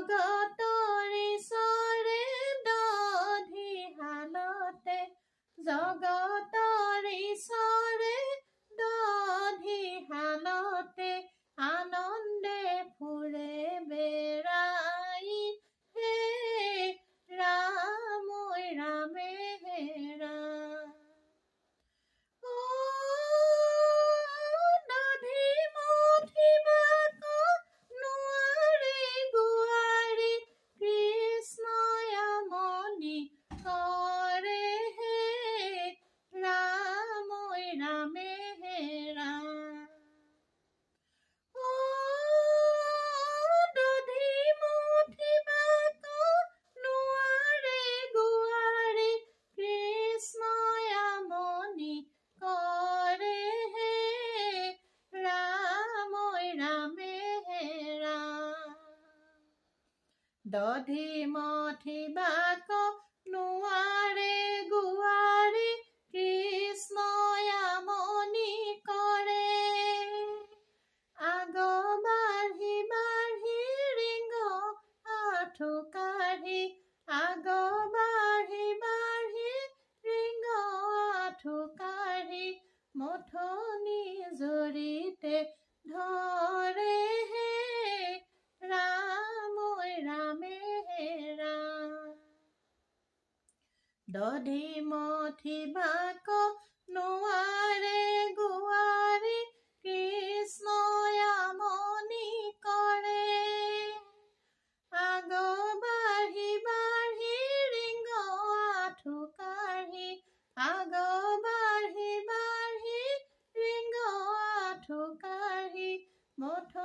জগতৰ ঈশ্বৰে দধি হালতে জগতৰ ঈশ্বৰে দধি হালতে আনন্দে ফুৰে বেৰাই হে ৰাম ৰামে হেৰা দধি মথি বাক নোৱাৰে গোৱাৰী কৃষ্ণয় মনি কৰে হে ৰাম ৰামে হেৰা দধি মথি বাক নোৱাৰে গোৱাৰী কৃষ্ণয় মনি কৰে হে ৰাম ৰামে হেৰা দধি মথি বাক নোৱাৰে গোৱাৰী কৃষ্ণয় মনি কৰে আগ বাঢ়ি বাঢ়ি ৰিঙ আঁঠু কাঢ়ি আগ বাঢ়ি বাঢ়ি ৰিঙ আঁঠু কাঢ়ি মথনি জৰিতে ধৰে হে ৰাম ৰামে হেৰা দধি মথি বাক নোৱাৰে গোৱাৰী কৃষ্ণয় মনি কৰে আগ বাঢ়ি বাঢ়ি ৰিঙ আঁঠু কাঢ়ি আগ বাঢ়ি বাঢ়ি ৰিঙ আঁঠু কাঢ়ি মথ